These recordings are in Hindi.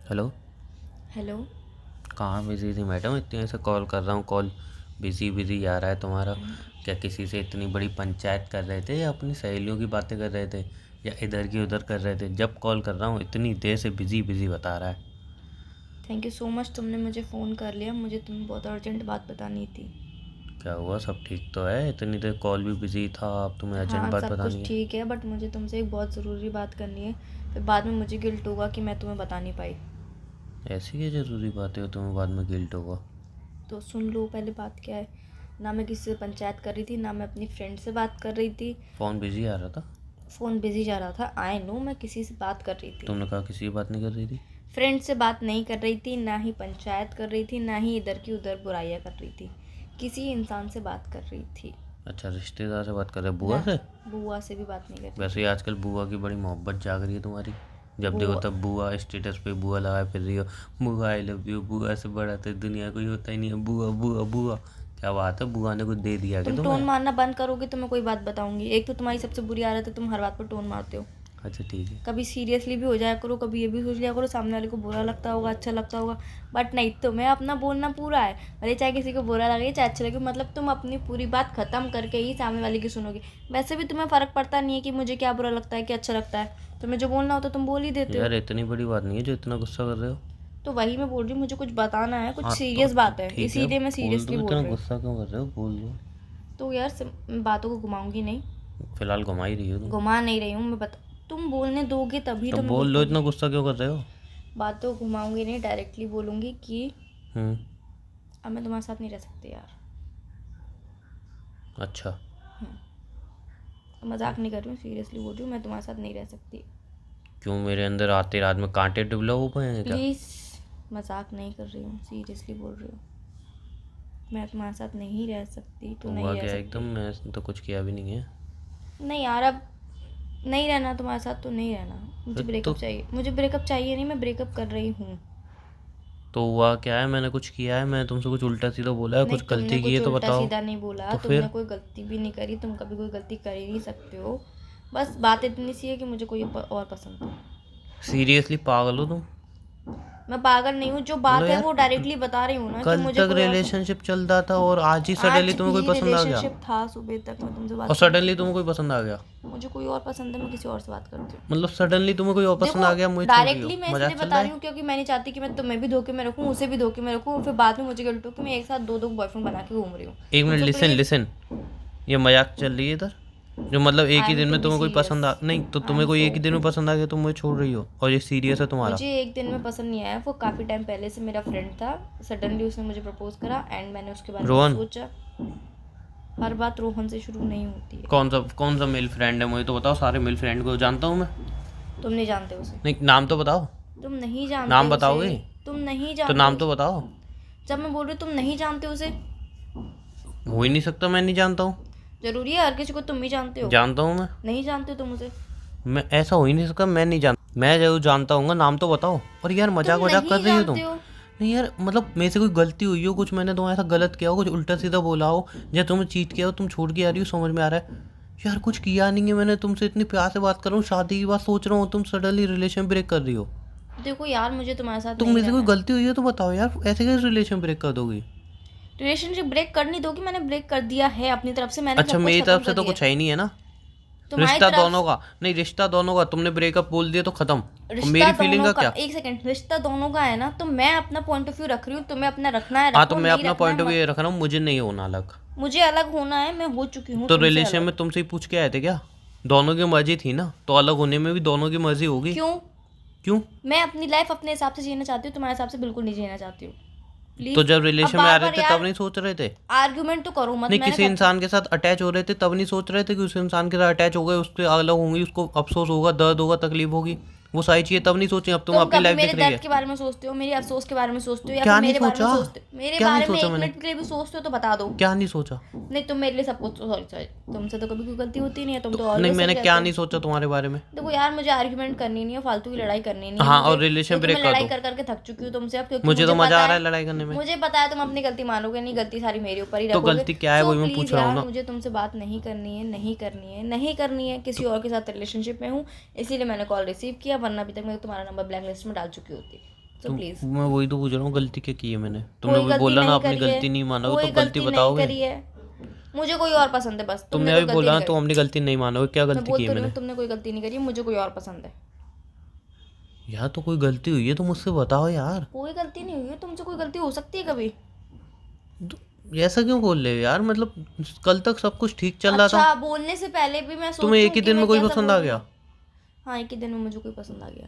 हेलो। हेलो। कहाँ बिजी थी मैडम? इतने से कॉल कर रहा हूँ, कॉल बिजी बिजी आ रहा है तुम्हारा। क्या किसी से इतनी बड़ी पंचायत कर रहे थे या अपनी सहेलियों की बातें कर रहे थे या इधर की उधर कर रहे थे? जब कॉल कर रहा हूँ इतनी देर से बिजी बिजी बता रहा है। थैंक यू सो मच, तुमने मुझे फ़ोन कर लिया। मुझे तुम्हें बहुत अर्जेंट बात बतानी थी। क्या हुआ? सब ठीक तो है? इतनी देर कॉल भी बिजी था, अब तुम्हें अर्जेंट हाँ, बात सब कुछ बतानी है? ठीक है, बट मुझे तुमसे एक बहुत ज़रूरी बात करनी है। फिर बाद में मुझे गिल्ट होगा कि मैं तुम्हें बता नहीं पाई। ऐसी क्या ज़रूरी बातें हो तुम्हें बाद में गिल्ट होगा? तो सुन लो पहले बात क्या है। ना मैं किसी से पंचायत कर रही थी, ना मैं अपनी फ्रेंड से बात कर रही थी। फ़ोन बिजी आ रहा था? फ़ोन बिजी जा रहा था, आई नो। मैं किसी से बात कर रही थी। तुमने कहा किसी से बात नहीं कर रही थी। फ्रेंड से बात नहीं कर रही थी, ना ही पंचायत कर रही थी, ना ही इधर की उधर बुराइयां कर रही थी। किसी इंसान से बात कर रही थी। अच्छा, रिश्तेदार से बात कर रहे? बुआ ना, से? बुआ से भी बात नहीं कर रही वैसे थी। ही आजकल बुआ की बड़ी मोहब्बत जाग रही है तुम्हारी। जब देखो बुआ तब बुआ, स्टेटस पे बुआ लगाए फिर रही हो। बुआ आई लव यू, बुआ से बड़ा तो दुनिया कोई होता ही नहीं है। बुआ बुआ बुआ। क्या बात है, बुआ ने कुछ दे दिया क्या तुम टोन तुम्हें? मारना बंद करोगे तो मैं कोई बात बताऊंगी। एक तो तुम्हारी सबसे बुरी आदत है, तुम हर बात पर टोन मारते हो। अच्छा ठीक है। कभी सीरियसली भी हो जाया करो, कभी ये भी सोच लिया करो सामने वाले को बुरा लगता होगा, अच्छा लगता होगा। बट नहीं, तुम्हें अपना बोलना पूरा है। भले चाहे किसी को बुरा लगे चाहे अच्छा लगे, मतलब तुम अपनी पूरी बात ख़त्म करके ही सामने वाले की सुनोगे। वैसे भी तुम्हें फ़र्क पड़ता नहीं है कि मुझे क्या बुरा लगता है क्या अच्छा लगता है। तुम्हें जो बोलना होता है तुम बोल ही देते हो। यार इतनी बड़ी बात नहीं है जो इतना गुस्सा कर रहे हो। तो वही मैं बोल रही हूँ, मुझे कुछ बताना है, कुछ हाँ सीरियस तो बात है, ठीक है, इसीलिए मैं बोल सीरियसली दो। बोल इतना रही हूँ। गुस्सा क्यों कर रहे हो? बोल दो। तो यार बातों को घुमाऊंगी नहीं। फिलहाल घुमा ही रही हो तुम। घुमा नहीं रही हूँ मैं, बता। तुम बोलने दोगे तभी तो तो मैं कुछ बोल लो, बोलूँ। इतना गुस्सा क्यों कर रहे हो? बातों को घुमाऊंगी नहीं, डायरेक्टली बोलूँगी कि हम्म। अब मैं तुम्हारे साथ नहीं रह सकती यार। अच्छा। मजाक नहीं कर रही हूँ, सीरियसली बोल रही हूँ, मैं तुम्हारे साथ नहीं रह सकती। क्यों, मेरे अंदर आते रात में कांटे डेवलप हुए हैं क्या? प्लीज़, मजाक नहीं कर रही हूँ, सीरियसली बोल रही हूँ। मैं तुम्हारे साथ नहीं रह सकती तो हुआ नहीं रह क्या एकदम? सकती। मैं तो कुछ किया भी नहीं है। नहीं यार, अब नहीं रहना तुम्हारे साथ तो नहीं रहना। मुझे फिर तो ब्रेकअप चाहिए, मुझे ब्रेकअप चाहिए नहीं, मैं ब्रेकअप कर रही हूँ। हुआ क्या है? मैंने कुछ किया है? मैंने तुमसे कुछ उल्टा सीधा बोला है? नहीं, कुछ तुमने गलती की है कुछ तो उल्टा बताओ। सीधा नहीं बोला, तो तुमने फिर कोई गलती भी नहीं करी, तुम कभी कोई गलती कर ही नहीं सकते हो। बस बात इतनी सी है कि मुझे कोई और पसंद है। सीरियसली पागल हो तुम? मैं पागल नहीं हूँ, जो मतलब बात है यार, वो डायरेक्टली बता रही हूँ ना कि कल मुझे तक कोई और रिलेशनशिप चल रहा था और आज ही सडनली आज तुम्हें कोई भी पसंद आ गया? रिलेशनशिप था, सुबह तक मैं तुमसे और बात कर रही सडनली थी। तुम्हें कोई पसंद आ गया? मुझे कोई और पसंद है, मैं किसी और से बात करती हूँ। मतलब सडनली तुम्हें कोई और पसंद आ देखो, गया, मुझे छोड़ रही हो? डायरेक्टली मैं इसलिए मजाक चल बता रहा रही है? हूँ क्योंकि मैं नहीं चाहती कि मैं तुम्हें भी धोखे में रखूँ, उसे भी धोखे में रखूँ, फिर बाद में मुझे गिल्ट हो कि मैं एक साथ दो दो बॉयफ्रेंड बना के घूम रही हूँ। एक मिनट, तो लिसन प्लीज़, लिसन। ये मजाक चल रही है इधर? जो मतलब एक आई ही एम दिन टू में बी तुम्हें कोई सीरियस। पसंद आ नहीं तो आई एम तुम्हें कोई सो एक ही दिन में पसंद आ गया, तुम मुझे छोड़ रही हो और ये सीरियस है तुम्हारा? मुझे एक दिन में पसंद नहीं आया, वो काफ़ी टाइम पहले से मेरा फ्रेंड था। सडनली उसने मुझे प्रपोज करा एंड मैंने उसके बारे में रोहन? सोचा। हर बात रोहन से शुरू नहीं होती है। कौन सा मेल फ्रेंड है? मुझे तो बताओ, सारे मेल फ्रेंड को जानता हूँ मैं। तुम नहीं जानते उसे। नहीं, नाम तो बताओ। तुम नहीं जानते नाम उसे। बताओगे? तुम नहीं तो जानते नाम तो उसे। बताओ। जब मैं बोल रही हूँ तुम नहीं जानते उसे, हो ही नहीं सकता मैं नहीं जानता हूँ। जरूरी है हर किसी को तुम ही जानते हो? जानता हूँ मैं। नहीं जानते हो तुम उसे। मैं ऐसा हो ही नहीं सकता, मैं नहीं जानता। मैं जरूर जानता हूँ, नाम तो बताओ। और यार मजाक तुम वजाक कर नहीं रही हो तुम? जानते हो। नहीं यार, मतलब मेरे से कोई गलती हुई हो, कुछ मैंने तुम्हारे साथ गलत किया हो, कुछ उल्टा सीधा बोला हो, या तुमने चीट किया हो, तुम छोड़ के आ रही हो, समझ में आ रहा है? यार कुछ किया नहीं है मैंने, तुमसे इतनी प्यार से बात कर रहा हूँ, शादी की बात सोच रहा हूँ, तुम सडनली रिलेशन ब्रेक कर रही हो। देखो यार, मुझे तुम्हारे साथ तुम नहीं मेरे से कोई रहना है। गलती हुई है तो बताओ यार, ऐसे कैसे रिलेशन ब्रेक कर दोगी? रिलेशनशिप ब्रेक कर नहीं दोगी, मैंने ब्रेक कर दिया है अपनी तरफ से, मैंने अच्छा, सब कुछ मेरी खत्म तरफ से कर तो दिया कुछ है है। ही नहीं है ना? तुम्हारी रिश्ता तरफ दोनों का नहीं, रिश्ता दोनों का। तुमने ब्रेकअप बोल दिया तो खत्म। और रिश्ता मेरी फीलिंग दोनों का का, क्या? एक सेकंड, रिश्ता दोनों का है ना, तो मैं अपना पॉइंट ऑफ व्यू रख रही हूँ, तुम्हें अपना रखना है हाँ, तो रखो, मैं नहीं अपना रखना पॉइंट है ऑफ मत। व्यू रख रहा हूँ, मुझे नहीं होना अलग। मुझे अलग होना है, मैं हो चुकी हूँ तो तुमसे रिलेशन अलग। में तुमसे ही पूछ के आए थे क्या? दोनों की मर्जी थी ना, तो अलग होने में भी दोनों की मर्जी होगी। क्यों? क्यों? मैं अपनी लाइफ अपने हिसाब से जीना चाहती हूँ, तुम्हारे हिसाब से बिल्कुल नहीं जीना चाहती हूँ। तो प्लीज। जब अब रिलेशन में आ बार रहे बार थे तब यार नहीं सोच रहे थे? आर्ग्यूमेंट तो करो मत, नहीं, मैंने किसी इंसान के साथ अटैच हो रहे थे तब नहीं सोच रहे थे कि उस इंसान के साथ अटैच हो गए, उसके अलग होंगी, उसको अफसोस होगा, दर्द होगा, तकलीफ होगी, वो सारी चीजें तब नहीं सोची? अब तुम तुम अपनी कभी लाइफ मेरे दिख रही दर्द है। के बारे में सोचते हो, मेरे अफसोस के बारे में सोचते हो, या फिर क्या नहीं मेरे बारे में सोचा? सोचते हो? मेरे क्या नहीं बारे में सोचा एक मैंने? मिनट के लिए भी सोचते हो तो बता दो। क्या नहीं सोचा? नहीं, तुम मेरे लिए सब कुछ, सॉरी सॉरी, तुमसे तो कभी कोई गलती होती नहीं है, तुम तो तो नहीं, ऑलवेज सही मैंने रहते क्या हो। नहीं सोचा तुम्हारे बारे में? देखो यार, मुझे आर्ग्यूमेंट करनी नहीं है, फालतू की लड़ाई करनी नहीं है हाँ, मुझे, और रिलेशन क्योंकि मैं ब्रेक कर लड़ाई दो। कर करके थक चुकी हूँ तुमसे अब, क्योंकि मुझे तो मुझे मजा पता आ रहा है, है लड़ाई करने में। मुझे पता है तुम अपनी गलती मानोगे नहीं, गलती सारी मेरे ऊपर ही तो रखोगे। गलती क्या है, सो वही मैं प्लीज़ पूछ रहा हूँ यार, ना। मुझे तुमसे बात नहीं करनी है, नहीं करनी है, नहीं करनी है। किसी और के साथ रिलेशनशिप में हूँ, इसीलिए मैंने कॉल रिसीव किया, वरना अभी तक मैं तुम्हारा नंबर ब्लैक लिस्ट में डाल चुकी होती। तो प्लीज, मैं वही तो पूछ रहा हूँ, गलती क्या की है मैंने? तुमने कोई भी गलती बोला ना नहीं अपनी करी है, गलती नहीं मानोगे, कोई तो गलती गलती नहीं बताओगे। करी है, मुझे कोई और पसंद है बस, तुमने तुमने अभी कोई गलती बोला नहीं ना, तुम करी। अपनी गलती नहीं मानोगे, क्या मैं गलती बोल की तो है रही मैंने? हूँ तुमने कोई गलती नहीं करी है, मुझे कोई और पसंद है। यार तो कोई गलती हुई है तो मुझसे बताओ यार। कोई गलती नहीं हुई है, तुमसे कोई गलती हो सकती है कभी? तो ऐसा क्यों बोल रहे हो यार? मतलब कल तक सब कुछ ठीक चल रहा था, अच्छा, बोलने से पहले भी मैं तुम्हें एक सोचूं ही कि दिन में मैं कोई कैसा पसंद आ बोल रही गया? हूँ। हाँ, एक ही दिन में मुझे कोई पसंद आ गया।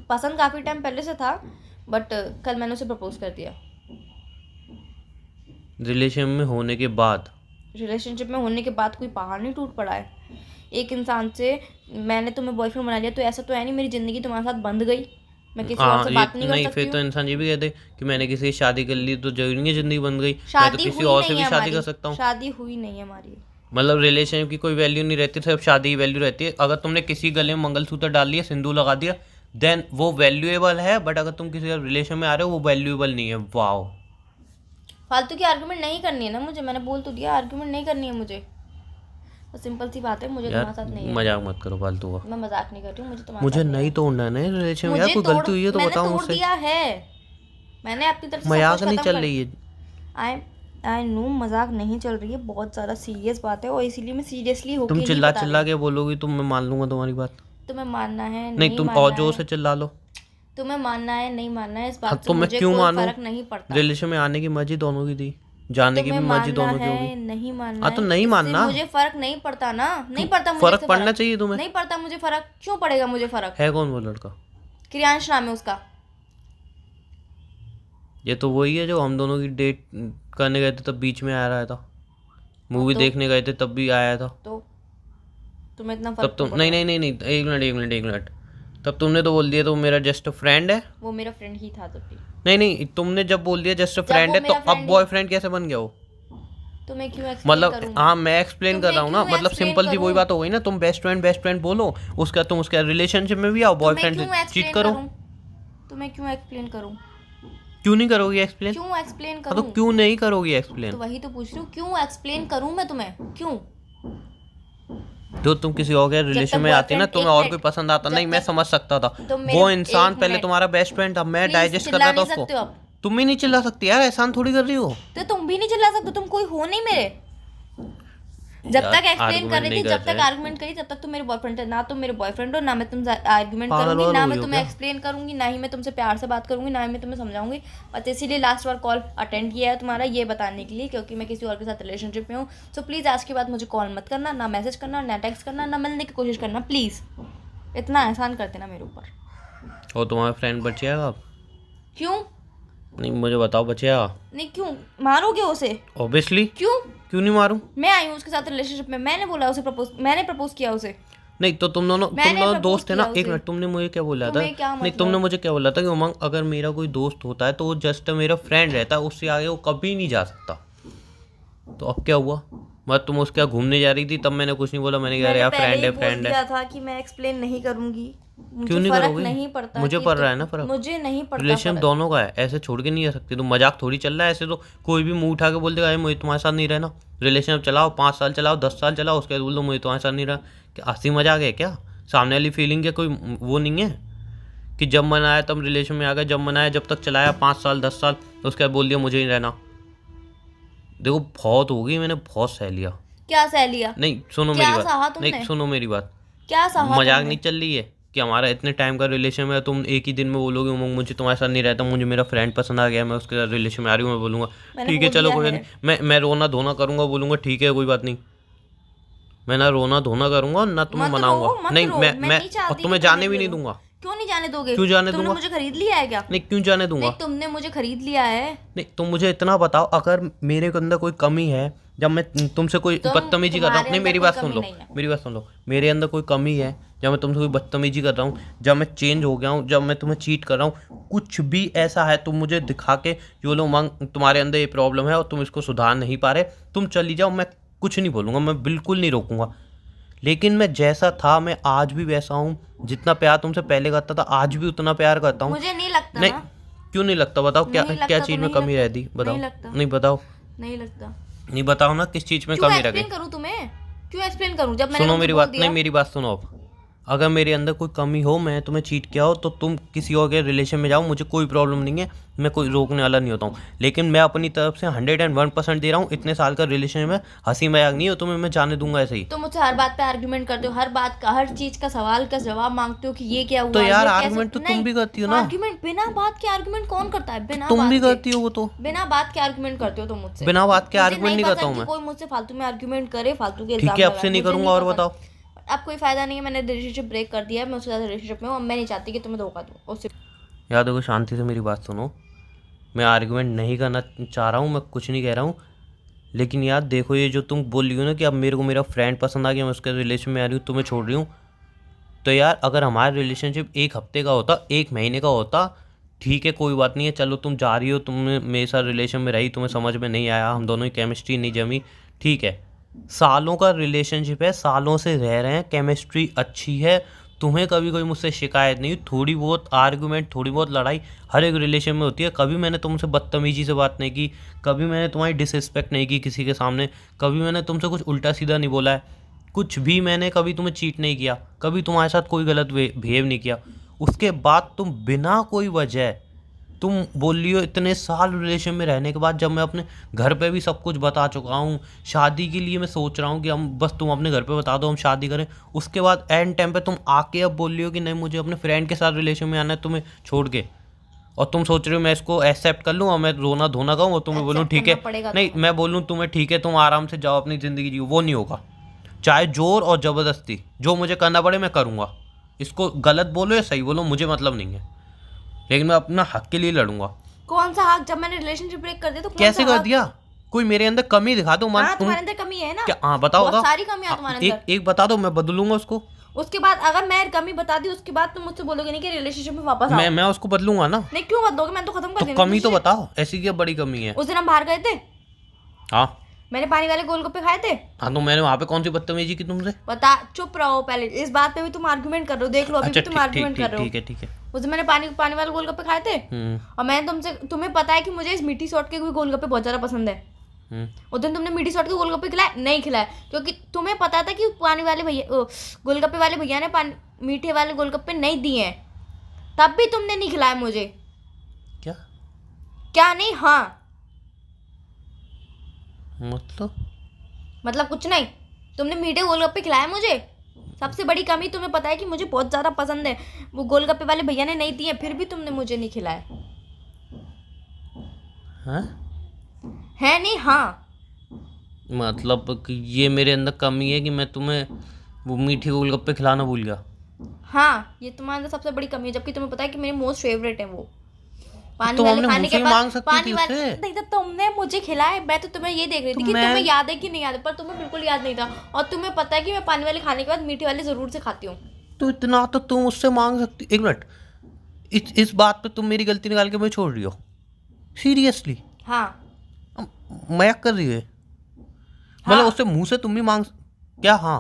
पसंद काफ़ी टाइम पहले से था, बट कल मैंने उसे प्रपोज कर दिया। रिलेशन में होने के बाद? रिलेशनशिप में होने के बाद कोई पहाड़ नहीं टूट पड़ा है। एक इंसान से मैंने तुम्हें बॉयफ्रेंड बना लिया तो ऐसा तो है नहीं मेरी ज़िंदगी तुम्हारे साथ बंद गई, मैं किसी और हाँ, से ये बात नहीं कर नहीं, सकती फिर तो हूँ। इंसान ये भी कहते कि मैंने किसी से शादी कर ली तो जरूरी नहीं है जिंदगी बन गई, मैं तो शादी किसी हुई और से नहीं भी है शादी हमारी, कर सकता हूँ। शादी हुई नहीं है हमारी। मतलब रिलेशन की कोई वैल्यू नहीं रहती, सिर्फ शादी की वैल्यू रहती है। अगर तुमने किसी गले में मंगलसूत्र डाल लिया, सिंदूर लगा दिया, देन वो वैल्यूएबल है, बट अगर तुम किसी रिलेशन में आ रहे हो वो वैल्यूएबल नहीं है। वाओ। फालतू की आर्गुमेंट नहीं करनी है ना मुझे, मैंने बोल तो दिया आर्गुमेंट नहीं करनी है मुझे। तो सिंपल सी बात है, मुझे तुम्हारे यार साथ नहीं है। मजाक मत करो फालतू का। मैं मजाक नहीं कर रही हूँ, मुझे तुम्हारे मुझे साथ नहीं तोड़ना है ना रिलेशन में यार, मुझे कोई तोड़, गलती हुई है तो मैंने बताओ तोड़ मुझसे। दिया है, मैंने अपनी तरफ से सब मजाक कुछ नहीं खत्म चल कर। रही है। आई नो मजाक नहीं चल रही है, बहुत ज़्यादा सीरियस बात है और इसीलिए मैं सीरियसली होके तुम नहीं चिल्ला बता चिल्ला रही। के बोलोगी तो मैं मान लूंगा तुम्हारी बात। तुम्हें मानना है नहीं, नहीं तुम और मानना जोर है, से चिल्ला लो। तुम्हें मानना है नहीं मानना है, इस हाँ, बात से तो मैं मुझे क्यों कोई मानूं? फर्क नहीं पड़ता। रिलेशन में आने की मर्जी दोनों की थी, जाने की भी तुम्हें मर्जी मानना दोनों की होगी। है नहीं मानना हाँ तो है, नहीं इससे मानना। मुझे फर्क नहीं पड़ता ना, नहीं पड़ता मुझे फर्क इससे पड़ना चाहिए तुम्हें। नहीं पड़ता मुझे फर्क, क्यों पड़ेगा मुझे फर्क? है कौन वो लड़का? क्रियांश नाम है उसका। ये तो वही है जो हम दोनों की डेट करने गए थे तब बीच में आ रहा था, मूवी तो देखने गए थे तब भी आया था। तो तुम्हें इतना तब फर्क तुम क्यों नहीं पड़ रहा नहीं नहीं नहीं, एक मिनट, तब तुमने तो बोल दिया तो मेरा जस्ट फ्रेंड है। है? वो मेरा फ्रेंड ही था तब भी। नहीं नहीं, तुमने जब बोल दिया जस्ट जब फ्रेंड वो है तो मेरा अब friend ही- बॉयफ्रेंड कैसे बन गया वो? तुम्हें क्यों एक्सप्लेन मतलब करूं? हाँ, मैं एक्सप्लेन कर तुम्हें रहा हूँ ना, क्यों मतलब explain सिंपल सी वही करूं? बात हो गई ना। तुम बेस्ट फ्रेंड बोलो, उसका तुम उसके रिलेशनशिप में भी आओ, तुम्हें बॉयफ्रेंड क्यों से एक्सप्लेन चीट करो। करूं? तुम्हें क्यों एक्सप्लेन करूं? क्यों नहीं करोगी एक्सप्लेन? क्यों एक्सप्लेन हाँ तो करूं? क्यों नहीं करोगी तो एक्सप्लेन? वही तो पूछ रही हूँ, क्यों एक्सप्लेन करूं मैं तुम्हें, क्यों? जो तुम किसी और के रिलेशन में आती ना, boyfriend- तुम्हें एक और मिनट, कोई पसंद आता जब नहीं, मैं तक- समझ सकता था। तो मेरे- वो इंसान एक पहले मिनट। तुम्हारा बेस्ट फ्रेंड था, मैं Please, डाइजेस्ट कर चिल्ला रहा था नहीं सकते हो उसको। आप। तुम भी नहीं चिल्ला सकती यार, एहसान थोड़ी कर रही हो। तो तुम भी नहीं चिल्ला सकते, तुम कोई हो नहीं मेरे। जब यार, तक एक्सप्लेन argument कर रही नहीं थी, जब कर तक रहे। आर्गुमेंट करी, तब तक तुम मेरे बॉयफ्रेंड थे। ना तुम मेरे बॉयफ्रेंड हो, ना मैं तुमसे आर्गुमेंट पागल करूंगी, वागल ना हो मैं गई हो तुम्हें क्या? एक्सप्लेन करूंगी, ना ही मैं तुमसे प्यार से बात करूंगी, ना ही मैं तुम्हें समझाऊंगी। बस इसीलिए लास्ट बार कॉल अटेंड किया है तुम्हारा, ये बताने के लिए, क्योंकि मैं किसी और के साथ रिलेशनशिप में हूँ। सो प्लीज़ आज के बाद मुझे कॉल मत करना, ना मैसेज करना, ना टेक्स्ट करना, ना मिलने की कोशिश करना, प्लीज़। इतना एहसान करते ना मेरे ऊपर। और तुम्हारा फ्रेंड बचेगा अब? क्यों नहीं मुझे बताओ, बचेगा? नहीं? क्यों मारोगे उसे? ऑब्वियसली। क्यों? क्यों नहीं मारूं? मैं आई हूँ उसके साथ रिलेशनशिप में, मैंने बोला उसे प्रपोज, मैंने प्रपोज किया उसे। नहीं तो तुम दोनों मैंने propose दोस्त थे ना। किया एक उसे। मिनट, तुमने मुझे क्या बोला था? तुम्हें क्या नहीं, मतलब? तुमने मुझे क्या बोला था कि उमंग अगर मेरा कोई दोस्त होता है तो वो जस्ट मेरा फ्रेंड रहता है, उससे आगे वो कभी नहीं जा सकता। तो अब क्या हुआ? मतलब तुम उसके यहाँ घूमने जा रही थी तब मैंने कुछ नहीं बोला, मैंने कहा यार फ्रेंड है फ्रेंड है। था कि मैं एक्सप्लेन नहीं करूंगी, मुझे क्यों नहीं फर्क करोगी? नहीं पड़ता। मुझे कि पड़ रहा है ना फर्क। मुझे नहीं पड़ता रिलेशन फर्क। दोनों का है, ऐसे छोड़ के नहीं जा सकती। तुम मजाक थोड़ी चल रहा है ऐसे, तो कोई भी मुंह उठा के बोल देगा "अरे मुझे तुम्हारे साथ नहीं रहना"। रिलेशन अब चलाओ, 5 साल चलाओ, 10 साल चलाओ, उसके बाद बोल दो मुझे तुम्हारे साथ नहीं रहना। क्या हंसी मजाक है क्या? सामने वाली फीलिंग के कोई वो नहीं है कि जब मन आया तब रिलेशन में आ गए, जब मन आया जब तक चलाया 5 साल 10 साल, तो उसके बाद बोल दिया मुझे नहीं रहना। देखो बहुत हो गई, मैंने बहुत सह लिया। क्या सह लिया? नहीं सुनो क्या मेरी सहा बात, तुमने? नहीं सुनो मेरी बात। क्या सहा मजाक तुमने? नहीं चल रही है कि हमारा इतने टाइम का रिलेशन है, तुम एक ही दिन में बोलोगे उमंग मुझे तुम्हारे साथ नहीं रहता, मुझे मेरा फ्रेंड पसंद आ गया, मैं उसके साथ रिलेशन में आ रही हूँ, मैं बोलूँगा मैंने ठीक है बोल चलो दिया कोई है। नहीं, मैं रोना धोना करूँगा, बोलूँगा ठीक है कोई बात नहीं। मैं ना रोना धोना करूँगा ना तुम्हें मत रो, मनाऊंगा। मत नहीं रो, मैं मैं नहीं चाहती और कि तुम्हें तुम जाने ऐसे भी नहीं करो। दूंगा। क्यों नहीं जाने दोगे? क्यों जाने तुमने दूंगा? मुझे खरीद लिया है क्या? नहीं क्यों जाने दूंगा? नहीं, तुमने मुझे खरीद लिया है। नहीं तुम मुझे इतना बताओ, अगर मेरे के अंदर कोई कमी है, जब मैं तुमसे कोई बदतमीजी कर रहा हूँ, तुम्हारे नहीं अंदर मेरी कोई बात सुन कमी लो, नहीं है। मेरी बात सुन लो, मेरे अंदर कोई कमी है जब मैं तुमसे कोई बदतमीजी कर रहा हूँ, जब मैं चेंज हो गया हूँ, जब मैं तुम्हें चीट कर रहा हूँ, कुछ भी ऐसा है तुम मुझे दिखा के जो लोग मांग तुम्हारे अंदर ये प्रॉब्लम है और तुम इसको सुधार नहीं पा रहे, तुम चली जाओ, मैं कुछ नहीं बोलूँगा, मैं बिल्कुल नहीं रोकूंगा। लेकिन मैं जैसा था मैं आज भी वैसा हूँ, जितना प्यार तुमसे पहले करता था आज भी उतना प्यार करता हूँ। मुझे नहीं लगता नहीं ना। क्यों नहीं लगता? बताओ क्या नहीं लगता क्या तो चीज़ में नहीं कमी लगता। रहती, बताओ। नहीं लगता। नहीं बताओ, नहीं लगता। नहीं बताओ ना किस चीज़ में क्यों कमी रह एक्सप्लेन गई। करूँ तुम्हें? क्यों एक्सप्लेन करूँ जब मैंने सुनो तुमसे मेरी बोल बात, दिया? नहीं मेरी बात सुनो अब। अगर मेरे अंदर कोई कमी हो, मैं तुम्हें चीट किया हो, तो तुम किसी और के रिलेशन में जाओ, मुझे कोई प्रॉब्लम नहीं है, मैं कोई रोकने वाला नहीं होता हूँ। लेकिन मैं अपनी तरफ से 101% दे रहा हूँ। इतने साल का रिलेशन में हंसी मजाक नहीं हो, तुम्हें मैं जाने दूंगा ऐसे ही। तुम मुझसे हर बात पे आर्ग्यूमेंट करते हो, हर बात का, हर चीज का सवाल का जवाब मांगते हो कि ये क्या हुआ, तो यार ये आर्गुमेंट तो तुम भी करती हो ना। आर्ग्यूमेंट बिना बात के आर्ग्यूमेंट कौन करता है? बिना तुम बात भी के, करती हो वो तो। बिना बात के आर्ग्यूमेंट करते हो तुम मुझसे। बिना बात के मुझे आर्गुमेंट नहीं करता हूँ पसंद मैं। कि कोई मुझसे फालतू में आर्ग्यूमेंट करे, फालतू के ठीक इल्जाम है, अब लगाए, से नहीं मुझे करूंगा। और पसंद। बताओ। अब कोई फायदा नहीं है, मैंने रिलेशनशिप ब्रेक कर दिया है, मैं उसके साथ रिलेशनशिप में हूँ। अब मैं नहीं चाहती कि तुम्हें धोखा दूँ उससे। यार देखो, शांति से मेरी बात सुनो। मैं आर्गुमेंट नहीं करना चाह रहा हूँ, मैं कुछ नहीं कह रहा हूँ। लेकिन यार देखो, ये जो तुम बोल रही हो ना कि अब मेरे को मेरा फ्रेंड पसंद आ गया, मैं उसके रिलेशन में आ रही हूँ, तुम्हें छोड़ रही हूँ। तो यार अगर हमारा रिलेशनशिप 1 हफ्ते का होता, 1 महीने का होता, ठीक है, कोई बात नहीं है। चलो तुम जा रही हो, तुम मेरे साथ रिलेशन में रही, तुम्हें समझ में नहीं आया, हम दोनों की केमिस्ट्री नहीं जमी, ठीक है। सालों का रिलेशनशिप है, सालों से रह रहे हैं, केमिस्ट्री अच्छी है, तुम्हें कभी कोई मुझसे शिकायत नहीं। थोड़ी बहुत आर्गुमेंट, थोड़ी बहुत लड़ाई हर एक रिलेशन में होती है। कभी मैंने तुमसे बदतमीजी से बात नहीं की, कभी मैंने तुम्हारी डिसरिस्पेक्ट नहीं की किसी के सामने, कभी मैंने तुमसे कुछ उल्टा सीधा नहीं बोला है, कुछ भी मैंने कभी तुम्हें चीट नहीं किया, कभी तुम्हारे साथ कोई गलत बिहेव नहीं किया। उसके बाद तुम बिना कोई वजह तुम बोल रही हो, इतने साल रिलेशन में रहने के बाद, जब मैं अपने घर पे भी सब कुछ बता चुका हूँ, शादी के लिए मैं सोच रहा हूँ कि हम बस तुम अपने घर पे बता दो, हम शादी करें। उसके बाद एंड टाइम पे तुम आके अब बोल रही हो कि नहीं, मुझे अपने फ्रेंड के साथ रिलेशन में आना है तुम्हें छोड़ के। और तुम सोच रहे हो मैं इसको एक्सेप्ट कर लूँ और मैं रोना धोना कहूँ और तुम्हें बोलूँ ठीक है, नहीं मैं बोलूँ तुम्हें ठीक है, तुम आराम से जाओ अपनी ज़िंदगी जियो। वो नहीं होगा। चाहे जोर और ज़बरदस्ती जो मुझे करना पड़े मैं करूँगा। इसको गलत बोलो या सही बोलो, मुझे मतलब नहीं है, लेकिन मैं अपना हक के लिए लड़ूंगा। कौन सा हक? जब मैंने रिलेशनशिप ब्रेक कर दिया तो कैसे कर दिया? कोई मेरे अंदर कमी दिखा दो। हाँ, तुम्हारे अंदर कमी है ना। क्या? हाँ बताओ, बहुत सारी कमियां तुम्हारे अंदर। एक बता दो, मैं बदलूंगा उसको। उसके बाद अगर मैं कमी बता दी, उसके बाद तुम मुझसे बोलोगे नहीं कि रिलेशनशिप में वापस आओ। मैं उसको बदलूंगा ना। नहीं, क्यों बदलोगे? मैं तो खत्म कर दी। कमी तो बताओ, ऐसी क्या बड़ी कमी है? उस दिन हम बाहर गए थे, हाँ मैंने पानी वाले गोलगप्पे खाए थे। हाँ, तो मैंने वहाँ पे कौन सी बदतमीजी की तुमसे? बता, चुप रहो पहले। इस बात पे भी तुम आर्गुमेंट कर रहे हो, देख लो अभी भी तुम आर्गुमेंट कर रहे हो। ठीक है ठीक है। उस दिन मैंने पानी वाले गोलगप्पे खाए थे और मैंने तुमसे, तुम्हें पता है कि मुझे इस मीठी सॉल्ट के भी गोलगप्पे बहुत ज्यादा पसंद है। उस दिन तुमने मीठी सॉल्ट के गोलगप्पे खिलाए? नहीं खिलाए, क्योंकि तुम्हें पता था कि पानी वाले भैया, गोलगप्पे वाले भैया ने मीठे वाले गोलगप्पे नहीं दिए हैं, तब भी तुमने नहीं खिलाया मुझे। क्या क्या नहीं? हाँ मतलब कुछ नहीं। तुमने मीठे गोलगप्पे खिलाए मुझे। सबसे बड़ी कमी तुम्हें पता है कि मुझे बहुत ज़्यादा पसंद है, वो गोलगप्पे वाले भैया ने नहीं दिए, फिर भी तुमने मुझे नहीं खिलाए। हाँ? है नहीं? हाँ। मतलब कि ये मेरे अंदर कमी है कि मैं तुम्हें वो मीठे गोलगप्पे खिलाना भूल गया? हाँ, ये तुम्हारे अंदर सबसे बड़ी कमी है, जबकि तुम्हें पता है कि मेरे मोस्ट फेवरेट है वो पानी तो वाले खाने के बाद। मांग सकती पानी थी वाले उससे। नहीं, तो तुमने मुझे खिलाए। मैं तो तुम्हें ये देख रही थी कि तुम्हें याद है कि नहीं याद है, पर तुम्हें बिल्कुल याद नहीं था। और तुम्हें पता है कि मैं पानी वाले खाने के बाद मीठे वाले जरूर से खाती हूँ। तो इतना तो तुम उससे मांग सकती। एक मिनट, इस बात पे तुम मेरी गलती निकाल के मुझे छोड़ रही हो? सीरियसली? हाँ। मजाक कर रही है? मतलब उससे मुंह से तुम भी मांग क्या? हाँ,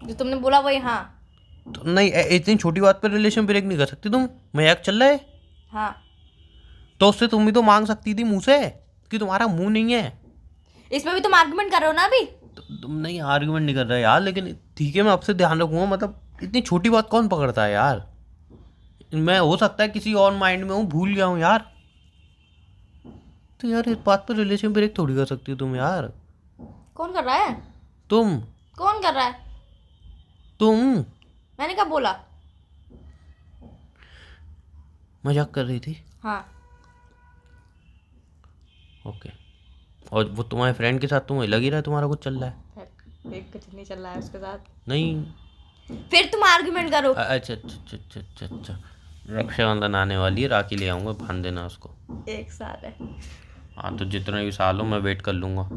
जो तुमने बोला वही। हाँ तो नहीं, इतनी छोटी बात पे रिलेशन ब्रेक नहीं कर सकती तुम? मजाक चल रहा है? हाँ, तो उससे तुम भी तो मांग सकती थी मुंह से, कि तुम्हारा मुंह नहीं है। इसमें भी तुम आर्गुमेंट कर रहे हो ना अभी। तुम नहीं आर्गुमेंट नहीं कर रहे यार, लेकिन ठीक है, मैं आपसे ध्यान रखूंगा। मतलब इतनी छोटी बात कौन पकड़ता है यार? मैं हो सकता है किसी और माइंड में हूँ, भूल गया हूँ यार। तो यार इस बात पर रिलेशन ब्रेक थोड़ी कर सकती हो तुम यार। कौन कर रहा है? तुम। कौन कर रहा है? तुम। मैंने कब बोला? मजाक कर रही थी। हाँ। ओके। और वो तुम्हारे फ्रेंड के साथ तुम्हें लग ही रहा है तुम्हारा कुछ चल रहा है? कुछ नहीं चल रहा है उसके साथ। नहीं, फिर तुम आर्गुमेंट करो। अच्छा अच्छा अच्छा अच्छा अच्छा। रक्षाबंधन आने वाली है, राखी ले आऊँगा, बांध देना उसको। 1 साल है। हाँ, तो जितने भी साल हो मैं वेट कर लूँगा।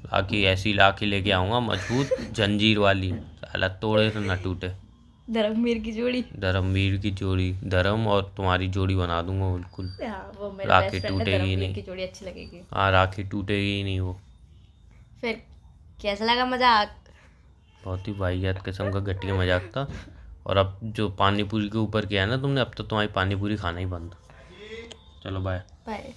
राखी ऐसी राखी लेके आऊँगा, मजबूत जंजीर वाली, साला तोड़े तो ना टूटे। धर्मवीर की जोड़ी। धर्मवीर की जोड़ी, धर्म और तुम्हारी जोड़ी बना दूंगा बिल्कुल। हाँ, वो मेरा राखी बेस्ट फ्रेंड है, टूटेगी धर्मवीर नहीं। की जोड़ी अच्छी लगेगी। हाँ, राखी टूटेगी ही नहीं वो। फिर कैसा लगा मजाक? बहुत ही वाहियात किस्म का घटिया मजाक था। और अब जो पानी पूरी के ऊपर किया है ना तुमने, अब तो तुम्हारी पानी पूरी खाना ही बंद। चलो बाय। बाय।